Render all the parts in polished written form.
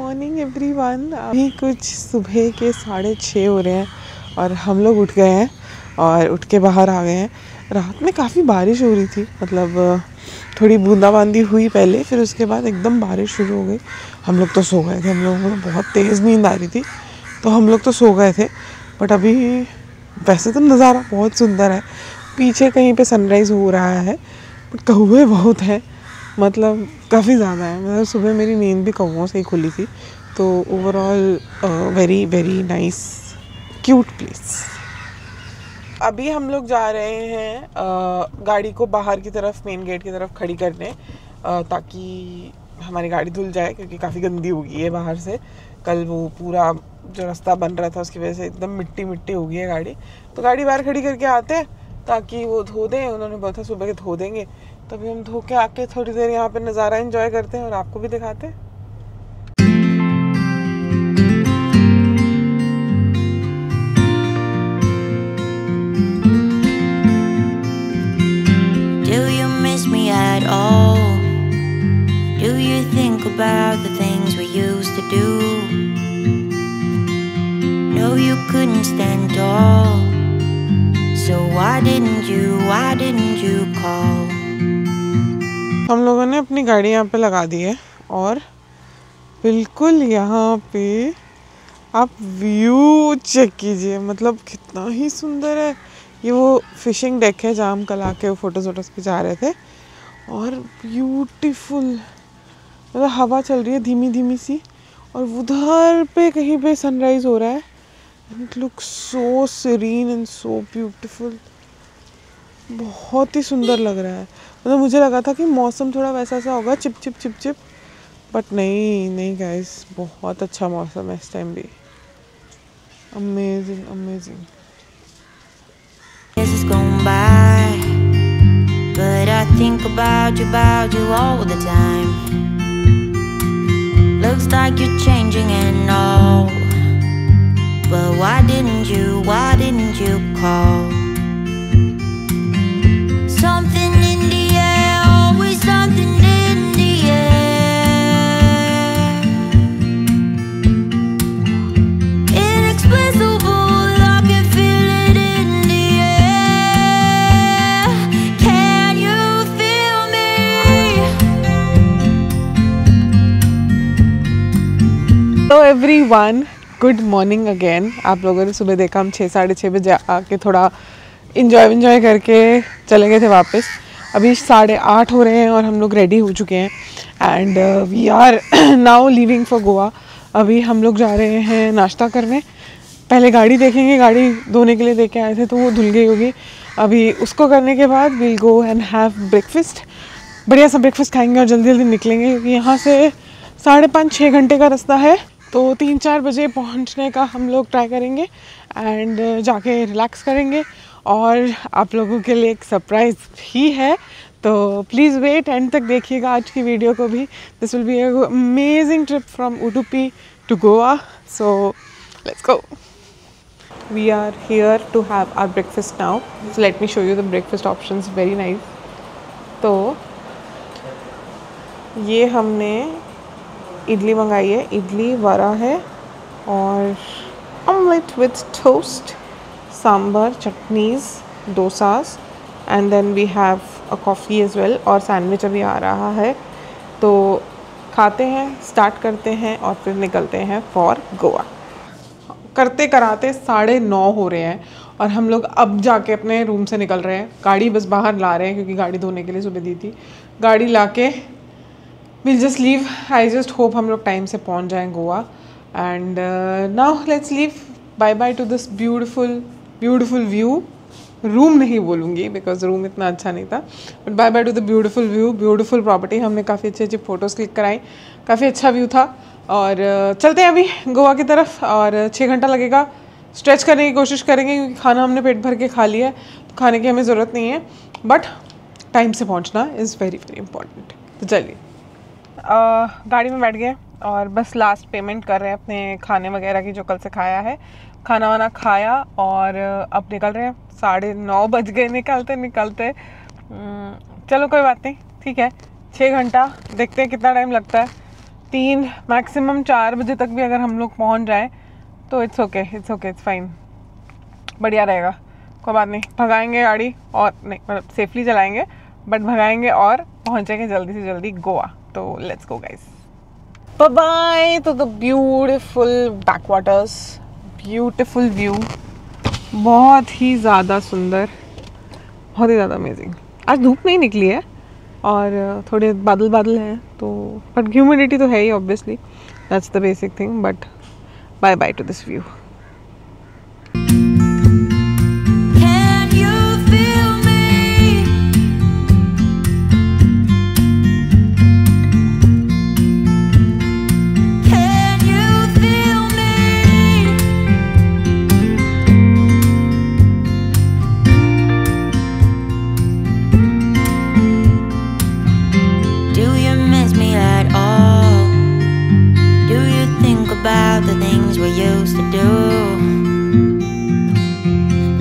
Morning everyone. अभी कुछ सुबह के 6:30 हो रहे हैं और हम लोग उठ गए हैं और उठ के बाहर आ गए हैं। रात में काफ़ी बारिश हो रही थी, मतलब थोड़ी बूंदाबांदी हुई पहले, फिर उसके बाद एकदम बारिश शुरू हो गई। हम लोग तो सो गए थे, हम लोगों को बहुत तेज़ नींद आ रही थी तो हम लोग तो सो गए थे। बट अभी वैसे तो नज़ारा बहुत सुंदर है, पीछे कहीं पे सनराइज़ हो रहा है बट कौवे बहुत हैं, मतलब काफ़ी ज़्यादा है। मतलब सुबह मेरी नींद भी कौवों से ही खुली थी। तो overall very very nice cute place. अभी हम लोग जा रहे हैं गाड़ी को बाहर की तरफ, मेन गेट की तरफ खड़ी करने, ताकि हमारी गाड़ी धुल जाए क्योंकि काफ़ी गंदी हो गई है बाहर से। कल वो पूरा जो रास्ता बन रहा था उसकी वजह से एकदम मिट्टी मिट्टी हो गई है गाड़ी। तो गाड़ी बाहर खड़ी करके आते हैं ताकि वो धो दें। उन्होंने बोला था सुबह के धो देंगे, तभी हम धो के आके थोड़ी देर यहाँ पे नज़ारा एंजॉय करते हैं और आपको भी दिखाते हैं। At all, do you think about the things we used to do? No, you couldn't stand tall, so why didn't you call? हम लोगों ने अपनी गाड़ी यहाँ पे लगा दी है और बिल्कुल यहाँ पे आप व्यू चेक कीजिए, मतलब कितना ही सुंदर है। ये वो फिशिंग डेक है जहाँ हम कल आके फोटोज खिंचा रहे थे और ब्यूटीफुल, मतलब हवा चल रही है धीमी धीमी सी और उधर पे कहीं पे सनराइज हो रहा है। It looks so serene and so beautiful, बहुत ही सुंदर लग रहा है। मतलब मुझे लगा था कि मौसम थोड़ा वैसा सा होगा, chip chip chip chip, but नहीं गाइस, बहुत अच्छा मौसम है इस टाइम भी। Amazing amazing. But I think about you all the time. Looks like you're changing and all, but why didn't you call? Something in the air, always something in the air. Inexplicable. तो everyone, good morning again. आप लोगों ने सुबह देखा हम 6 साढ़े 6 बजे आके थोड़ा इंजॉय करके चले गए थे वापस। अभी 8:30 हो रहे हैं और हम लोग रेडी हो चुके हैं and we are now leaving for Goa. अभी हम लोग जा रहे हैं नाश्ता करने। पहले गाड़ी देखेंगे, गाड़ी धोने के लिए दे के आए थे तो वो धुल गई होगी। अभी उसको करने के बाद we'll go and have breakfast. बढ़िया सा ब्रेकफास्ट खाएंगे और जल्दी जल्दी निकलेंगे क्योंकि यहाँ से 5.5-6 घंटे का रास्ता है। तो 3-4 बजे पहुंचने का हम लोग ट्राई करेंगे एंड जाके रिलैक्स करेंगे। और आप लोगों के लिए एक सरप्राइज़ भी है, तो प्लीज़ वेट, एंड तक देखिएगा आज की वीडियो को भी। This will be a amazing trip from Udupi to Goa, so let's go. We are here to have our breakfast now, so let me show you the breakfast options, very nice. तो ये हमने इडली मंगाई है, इडली वड़ा है और omelette with toast, sambar, chutneys, dosas, and then we have a coffee as well, और sandwich अभी आ रहा है। तो खाते हैं, स्टार्ट करते हैं और फिर निकलते हैं फॉर गोवा। करते कराते 9:30 हो रहे हैं और हम लोग अब जाके अपने रूम से निकल रहे हैं। गाड़ी बस बाहर ला रहे हैं क्योंकि गाड़ी धोने के लिए सुबह दी थी। गाड़ी ला के we'll just leave. I just hope हम लोग टाइम से पहुंच जाएं Goa. and now let's leave. bye bye to this beautiful view. Room नहीं बोलूँगी बिकॉज रूम इतना अच्छा नहीं था, but bye bye to the beautiful view, beautiful property. हमने काफ़ी अच्छी फ़ोटोज़ क्लिक कराई, काफ़ी अच्छा व्यू था। और चलते हैं अभी गोवा की तरफ और 6 घंटा लगेगा। स्ट्रेच करने की कोशिश करेंगे क्योंकि खाना हमने पेट भर के खा लिया है, तो खाने की हमें ज़रूरत नहीं है, बट टाइम से पहुँचना इज़ वेरी वेरी इंपॉर्टेंट। तो चलिए गाड़ी में बैठ गए और बस लास्ट पेमेंट कर रहे हैं अपने खाने वगैरह की जो कल से खाया है। खाना वाना खाया और अब निकल रहे हैं। 9:30 बज गए निकलते। चलो कोई बात नहीं, ठीक है। 6 घंटा, देखते हैं कितना टाइम लगता है। 3 मैक्सिमम 4 बजे तक भी अगर हम लोग पहुंच जाएं तो इट्स ओके, इट्स फाइन, बढ़िया रहेगा, कोई बात नहीं। भगाएंगे गाड़ी और नहीं, मतलब सेफली चलाएंगे बट भगाएंगे और पहुंचेंगे जल्दी से जल्दी गोवा। तो let's go guys, bye bye to the beautiful backwaters, beautiful view, बहुत ही ज़्यादा सुंदर, बहुत ही ज़्यादा अमेजिंग। आज धूप नहीं निकली है और थोड़े बादल बादल हैं तो, बट ह्यूमिडिटी तो है ही obviously, that's the basic thing. But bye bye to this view. About the things we used to do.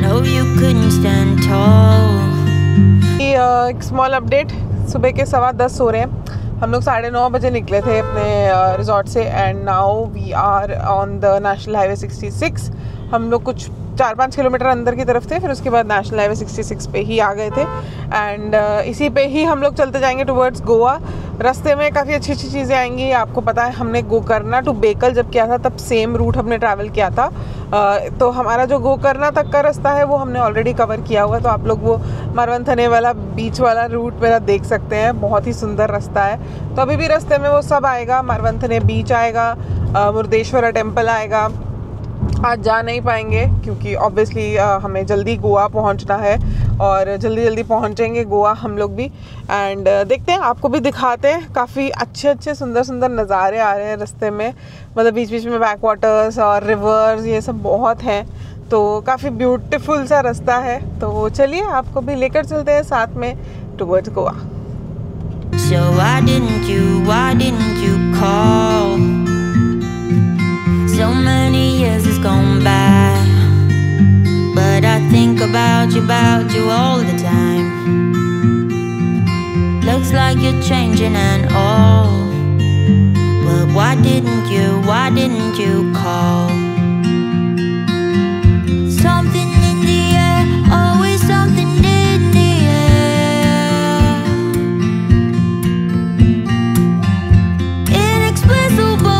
No, you couldn't stand tall. एक स्मॉल अपडेट, सुबह के 10:15 हो रहे हैं। हम लोग 9:30 बजे निकले थे अपने रिजॉर्ट से and now we are on the national highway 66। हम लोग कुछ 4-5 किलोमीटर अंदर की तरफ थे, फिर उसके बाद नेशनल हाईवे 66 पे ही आ गए थे एंड इसी पे ही हम लोग चलते जाएंगे टुवर्ड्स गोवा। रास्ते में काफ़ी अच्छी अच्छी चीज़ें आएंगी। आपको पता है हमने गोकर्णा टू बेकल जब किया था तब सेम रूट हमने ट्रैवल किया था, तो हमारा जो गोकर्णा तक का रास्ता है वो हमने ऑलरेडी कवर किया हुआ है। तो आप लोग वो मारवंथने वाला बीच वाला रूट मेरा देख सकते हैं, बहुत ही सुंदर रास्ता है। तो अभी भी रास्ते में वो सब आएगा, मारवंथने बीच आएगा, मुर्देश्वरा टेम्पल आएगा। आज जा नहीं पाएंगे क्योंकि ऑब्वियसली हमें जल्दी गोवा पहुंचना है और जल्दी जल्दी पहुंचेंगे गोवा हम लोग भी एंड देखते हैं, आपको भी दिखाते हैं। काफ़ी अच्छे अच्छे सुंदर सुंदर नज़ारे आ रहे हैं रास्ते में, मतलब बीच बीच में बैक वाटर्स और रिवर्स ये सब बहुत हैं, तो काफ़ी ब्यूटीफुल सा रास्ता है। तो चलिए आपको भी लेकर चलते हैं साथ में towards Goa. So why didn't you call? So many years has gone by, but I think about you all the time. Looks like you're changing and all, but why didn't you call? Something in the air, always something in the air. Inexplicable.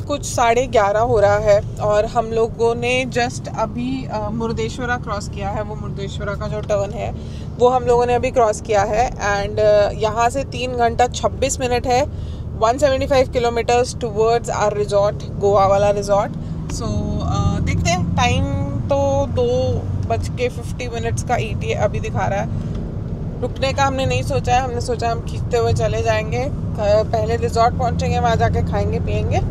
कुछ 11:30 हो रहा है और हम लोगों ने just अभी मुर्देश्वरा cross किया है। वो मुर्देश्वरा का जो टर्न है वो हम लोगों ने अभी क्रॉस किया है एंड यहाँ से 3 घंटा 26 मिनट है, 175 kilometres towards our resort, Goa वाला रिजॉर्ट। सो देखते हैं, टाइम तो 2:50 का ETA अभी दिखा रहा है। रुकने का हमने नहीं सोचा है, हमने सोचा हम खींचते हुए चले जाएंगे, पहले रिजॉर्ट पहुँचेंगे, वहाँ जाके खाएंगे पिएंगे,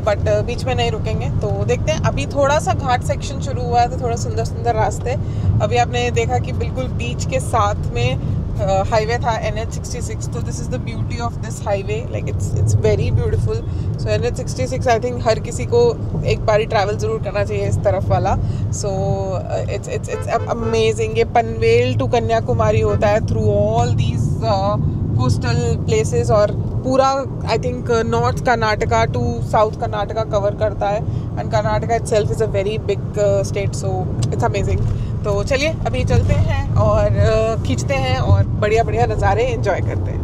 बट बीच में नहीं रुकेंगे। तो देखते हैं, अभी थोड़ा सा घाट सेक्शन शुरू हुआ है तो थोड़ा सुंदर सुंदर रास्ते। अभी आपने देखा कि बिल्कुल बीच के साथ में हाईवे था NH66, तो this is the beauty of this highway, like it's very beautiful. So NH66 I think हर किसी को एक बारी ट्रैवल ज़रूर करना चाहिए इस तरफ वाला। So it's amazing. ये पनवेल टू कन्याकुमारी होता है through all these coastal places और पूरा I think north Karnataka to south Karnataka cover करता है and Karnataka itself is a very big state, so it's amazing. तो चलिए अभी चलते हैं और खींचते हैं और बढ़िया बढ़िया नज़ारे एंजॉय करते हैं।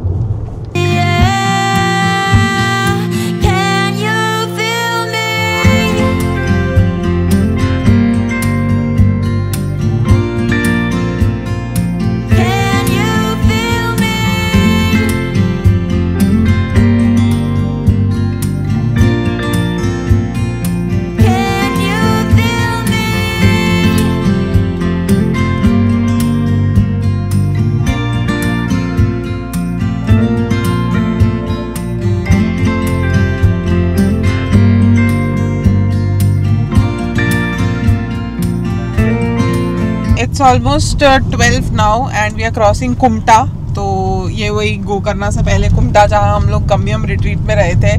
It's almost 12 now and we are crossing Kumta. तो ये वही गोकर्णा से पहले कुमटा, जहाँ हम लोग कम्बियम रिट्रीट में रहे थे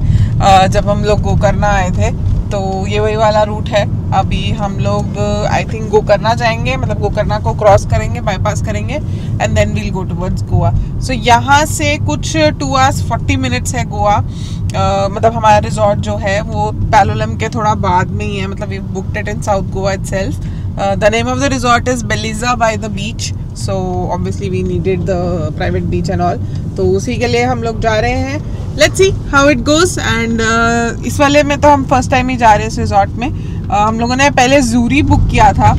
जब हम लोग गोकर्णा आए थे। तो ये वही वाला रूट है। अभी हम लोग आई थिंक गोकर्णा जाएंगे, मतलब गोकर्णा को क्रॉस करेंगे, बाईपास करेंगे and then we'll go towards Goa. So यहाँ से कुछ 2 hours 40 minutes है गोवा। मतलब हमारा रिजॉर्ट जो है वो पैलोलम के थोड़ा बाद में ही है, मतलब we booked it in south Goa itself. The name of the resort is Beleza by the beach, so obviously we needed the private beach and all, तो उसी के लिए हम लोग जा रहे हैं। Let's see how it goes. And इस वाले में तो हम फर्स्ट टाइम ही जा रहे हैं इस रिजॉर्ट में। हम लोगों ने पहले जूरी बुक किया था,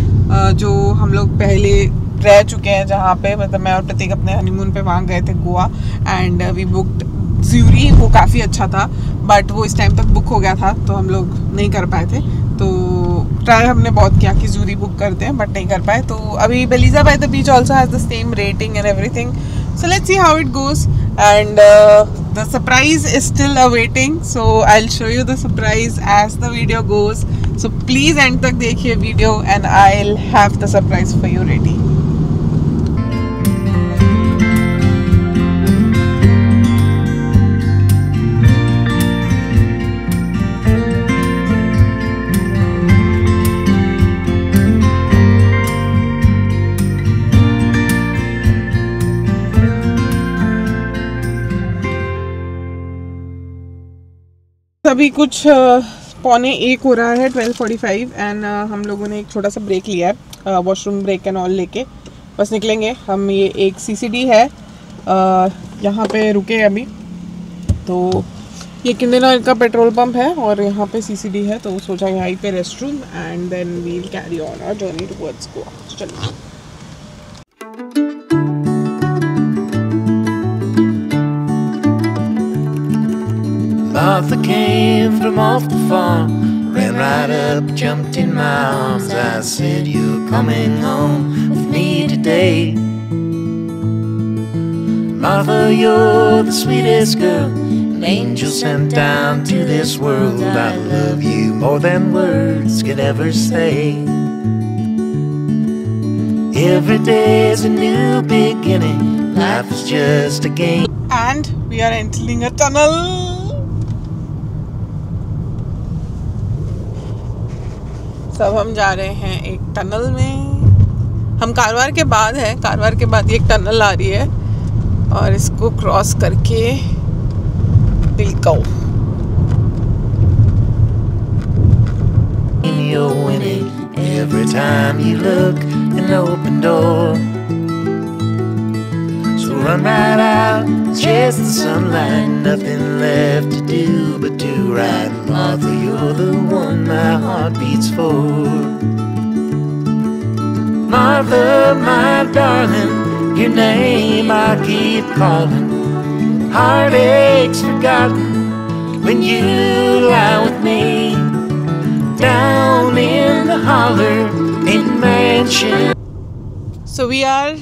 जो हम लोग पहले रह चुके हैं, जहाँ पे मतलब मैं और प्रतीक अपने हनीमून पे वहाँ गए थे गोवा, एंड वी बुक्ड ज्यूरी। वो काफ़ी अच्छा था बट वो इस टाइम तक बुक हो गया था तो हम लोग नहीं कर पाए थे। तो ट्राई हमने बहुत किया कि ज्यूरी बुक करते हैं बट नहीं कर पाए। तो अभी Beleza by the beach also has the same rating and everything, so let's see how it goes, and the surprise is still awaiting, so I'll show you the surprise as the video goes, so please end तक देखिए video and I'll have the surprise for you ready. अभी कुछ 12:45 हो रहा है, 12:45, and हम लोगों ने एक छोटा सा ब्रेक लिया है, वॉशरूम ब्रेक एंड ऑल लेके बस निकलेंगे हम। ये एक CCD है, यहाँ पे रुके अभी। तो ये किंडन ऑयल का पेट्रोल पंप है और यहाँ पे CCD है, तो सोचा यहीं पे rest room and then we'll carry on our journey towards Goa. चलिए। Martha came from off the farm, ran right up, jumped in my arms. I said, you're coming home with me today. Martha, you're the sweetest girl, an angel sent down to this world. I love you more than words could ever say. Every day's a new beginning, life is just a game. And we are entering a tunnel. सब हम जा रहे हैं एक tunnel में। हम कारवार के बाद है, कारवार के बाद ये एक टनल आ रही है और इसको क्रॉस करके will go. You're winning every time you look an open door. So run right out, chase the sunlight, nothing left to do but do right. Martha, you're the one my heart beats for. Martha, my darling, your name I keep calling. Heartaches forgotten when you lie with me down in the holler in Mansion. So we are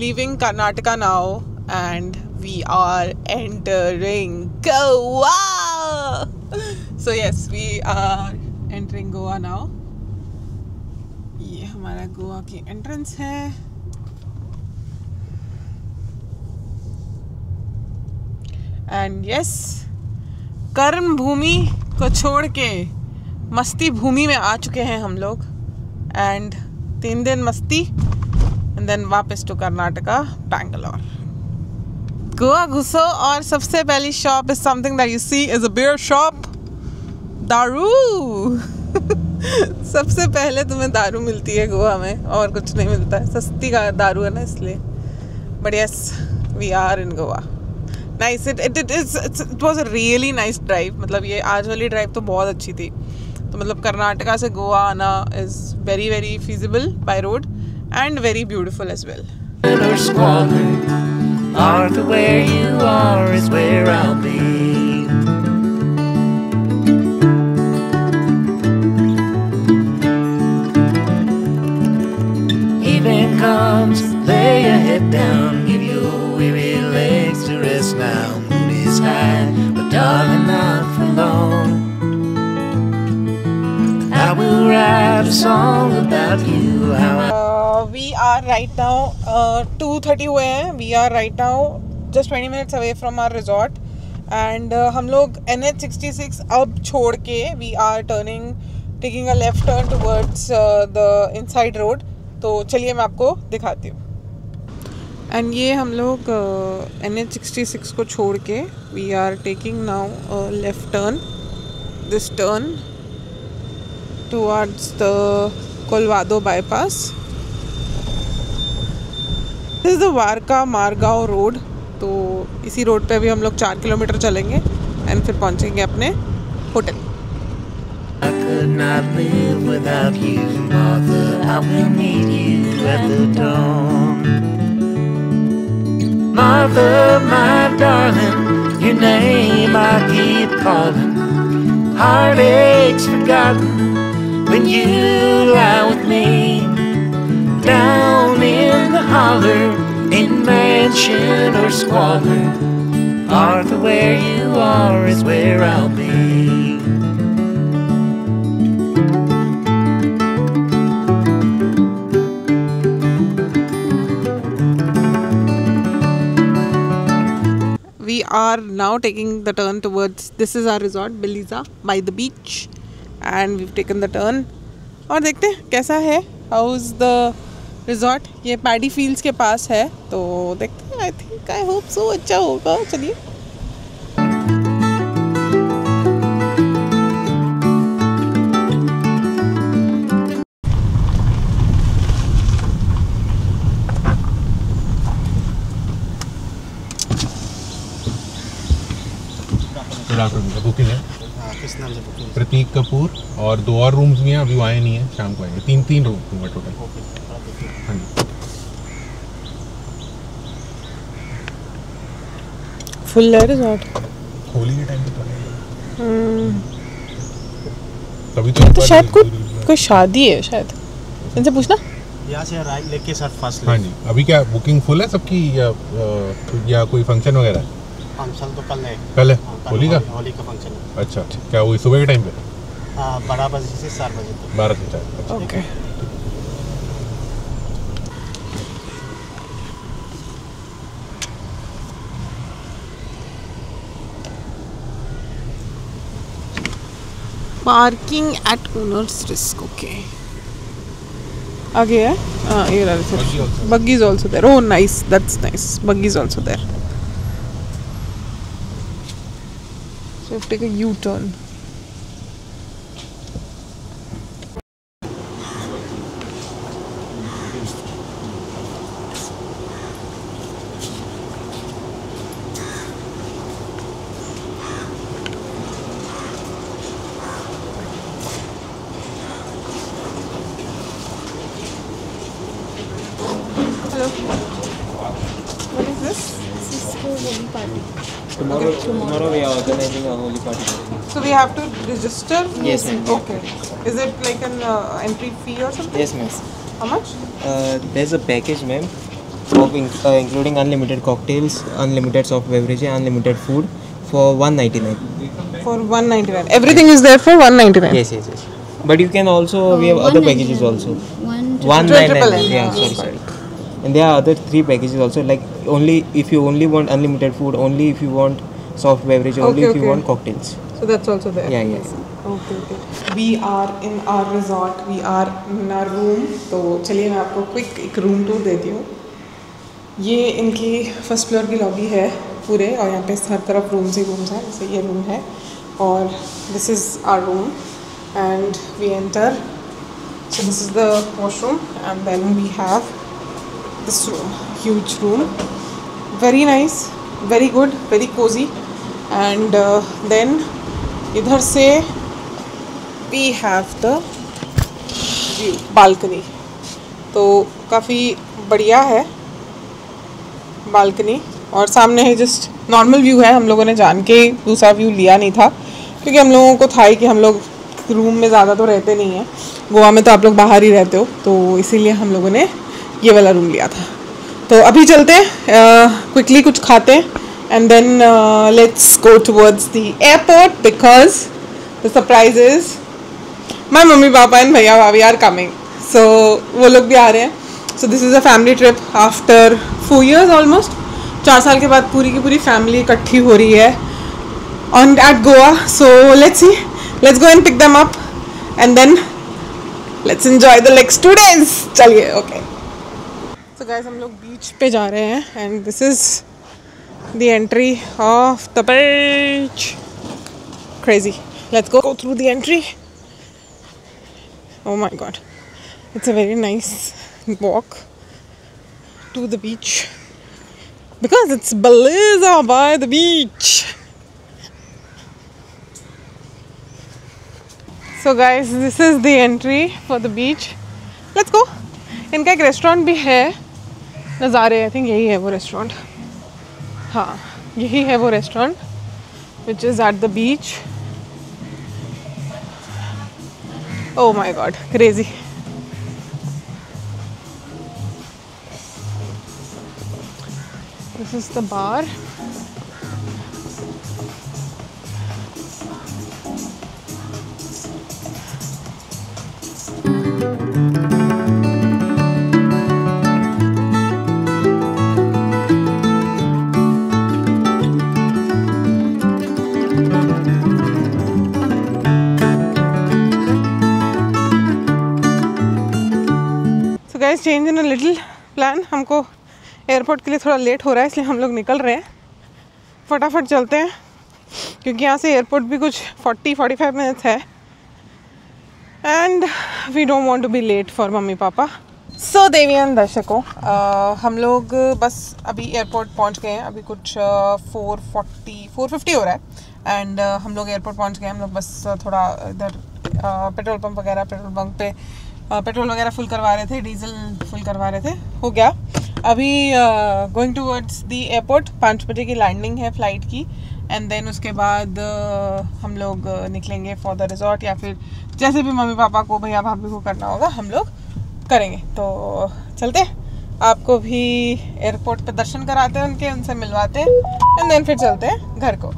leaving Karnataka now and we are entering Goa. So yes, we are entering Goa now. ये हमारा गोवा की entrance है। And yes, कर्म भूमि को छोड़ के मस्ती भूमि में आ चुके हैं हम लोग। एंड 3 दिन मस्ती एंड देन वापस टू कर्नाटका, बैंगलोर। गोवा घुसो और सबसे पहली shop is something that you see is a beer shop. दारू सबसे पहले तुम्हें दारू मिलती है गोवा में, और कुछ नहीं मिलता है। सस्ती का दारू है ना, इसलिए। But yes, we are in Goa. Nice, it was a really nice drive. मतलब ये आज वाली ड्राइव तो बहुत अच्छी थी। तो मतलब कर्नाटका से गोवा आना is very very feasible by road and very beautiful as well. Or squalor, Martha, where you are is where I'll be. Evening comes, lay your head down, give your weary legs to rest now. Moon is high, but darling, not for long. I will write a song about you. How We are right now 2:30 हुए हैं। We are right now just 20 minutes away from our resort and हम लोग NH66 अब छोड़ के we are taking a left turn towards the inside road. तो चलिए मैं आपको दिखाती हूँ। एंड ये हम लोग NH66 को छोड़ के we are taking now left turn, this turn towards the Colva bypass. This is the Varca Margao road. तो इसी रोड पे अभी हम लोग 4 किलोमीटर चलेंगे एंड फिर पहुंचेंगे अपने hotel. I could not live without you, Martha. I will meet you at the dawn. Martha, my darling, your name I keep calling. Heartaches forgotten when you lie with me. Down in the holler, in mansion or squalor, Martha, where you are is where I'll be. We are now taking the turn towards, this is our resort Beliza by the beach, and we've taken the turn और देखते हैं कैसा है, how is the resort। ये paddy fields के पास है तो देखते हैं, आई होप सो अच्छा होगा। चलिए बुकिंग है। किस नाम से बुकिंग? प्रतीक कपूर, और 2 और रूम्स भी हैं, अभी वो आए नहीं हैं, शाम को आएंगे। 3 रूम होंगे टोटल। हाँ जी, फुल है रिजॉर्ट। होली के टाइम पे तभी तो शायद कोई शादी है, शायद इनसे पूछना। यहाँ से राइट लेके सर फर्स्ट। हाँ जी, अभी क्या बुकिंग फुल है सबकी या कोई फंक्शन वगैरह है? फंक्शन तो कल है। कल है होली का? होली का फंक्शन है। अच्छा, क्या वही सुबह के टाइम पे? 12 बजे से 4 बजे तक। 12 से 4। Okay. Parking at owner's risk. Okay, आगे है। ये रहा reception. Buggy is also there. Oh nice, that's nice. Buggy is also there. So take a U-turn. Hello. What is this? Cisco Holy Party. Tomorrow we are organizing a holy party. So we have to register? Yes, ma'am. Okay. Is it like an entry fee or something? Yes, ma'am. How much? There's a package, ma'am, of including unlimited cocktails, unlimited soft beverages, unlimited food for 199. For 199. Everything is there for 199. Yes. But you can also we have other packages also. 199. Yeah, sorry. And there are other 3 packages also. Like only if you only want unlimited food, only if you want soft beverage, only if you want cocktails. So that's also there. Yeah. Okay. We are in our resort. We are in our room. तो चलिए मैं आपको quick एक room tour देती हूँ। ये इनकी first floor की लॉबी है पूरे, और यहाँ पे हर तरफ रूम्स ही रूम्स हैं। जैसे ये रूम है और this is our room and we enter. So this is the washroom, and then we have this room, huge room, very nice, very good, very cozy, and then इधर से we have the view, balcony। तो काफ़ी बढ़िया है balcony, और सामने है just normal view है। हम लोगों ने जान के दूसरा व्यू लिया नहीं था क्योंकि हम लोगों को था ही कि हम लोग रूम में ज़्यादा तो रहते नहीं हैं, गोवा में तो आप लोग बाहर ही रहते हो, तो इसीलिए हम लोगों ने ये वाला रूम लिया था। तो अभी चलते हैं, क्विकली कुछ खाते हैं, and then let's go towards the airport because the surprise is my mummy papa and bhaiya bhabhi are coming. सो वो लोग भी आ रहे हैं। So this is a family trip after 4 years almost. 4 साल के बाद पूरी की पूरी फैमिली इकट्ठी हो रही है on at Goa. So let's see. Let's go and pick them up, and then let's enjoy the next 2 days. चलिए, okay. So guys, हम लोग beach पे जा रहे हैं, and this is the entry of the beach. Crazy. Let's go through the entry. Oh my god, it's a very nice walk to the beach because it's Baliza by the beach. So guys, this is the entry for the beach. Let's go. इनका एक restaurant भी है, नज़ारे. I think यही है वो restaurant. हाँ, यही है वो restaurant which is at the beach. Oh my god, crazy. This is the bar. Guys, change in a little plan. हमको एयरपोर्ट के लिए थोड़ा लेट हो रहा है, इसलिए हम लोग निकल रहे हैं. फटाफट चलते हैं क्योंकि यहाँ से एयरपोर्ट भी कुछ 40-45 मिनट्स है, and we don't want to be late for mummy papa. So देवियन दर्शकों, हम लोग बस अभी एयरपोर्ट पहुँच गए हैं. अभी कुछ 450 हो रहा है, एंड हम लोग एयरपोर्ट पहुँच गए. हम लोग बस थोड़ा इधर पेट्रोल पंप वगैरह, पेट्रोल पंप पे पेट्रोल वगैरह फुल करवा रहे थे, डीजल फुल करवा रहे थे. हो गया. अभी गोइंग टूवर्ड्स द एयरपोर्ट. 5 बजे की लैंडिंग है फ्लाइट की, एंड देन उसके बाद हम लोग निकलेंगे फॉर द रिजॉर्ट, या फिर जैसे भी मम्मी पापा को, भैया भाभी को करना होगा हम लोग करेंगे. तो चलते हैं, आपको भी एयरपोर्ट पे दर्शन कराते हैं उनके, उनसे मिलवाते हैं, एंड देन फिर चलते हैं घर को.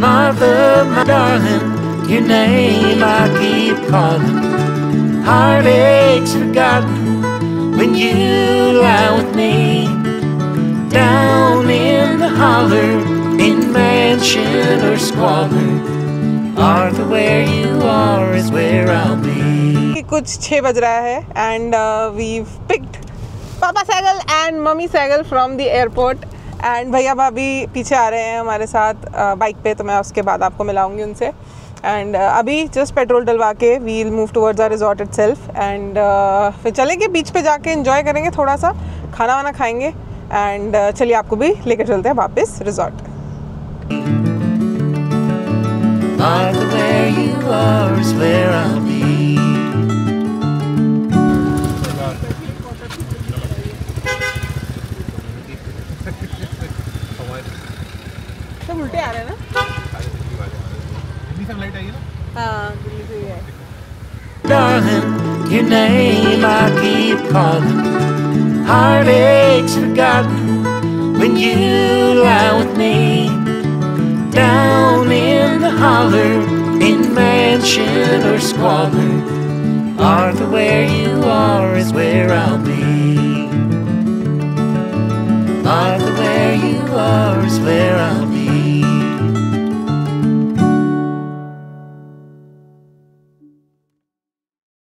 Mother, my darling, your name I keep calling. Heartaches forgotten when you lie with me. Down in the holler, in mansion or squalor, Arthur, where you are is where I'll be. कुछ 6 बज रहा है, and we've picked papa Sehgal and mummy Sehgal from the airport, and bhaiya bhabhi पीछे आ रहे हैं हमारे साथ bike पे. तो मैं उसके बाद आपको मिलाऊंगी उनसे. एंड अभी जस्ट पेट्रोल डलवा के we'll move towards our resort itself, and फिर चलेंगे बीच पे, जाके एंजॉय करेंगे, थोड़ा सा खाना वाना खाएंगे, एंड चलिए आपको भी लेकर चलते हैं वापस रिजॉर्ट. सब उल्टे आ रहे हैं ना. फ्लाइट आई है ना. हाँ, दिल्ली से ही है. Darling, your name I keep calling. Heartaches forgotten when you lie with me. Down in the holler, in mansion or squalor, Arthur, where you are is where I'll be.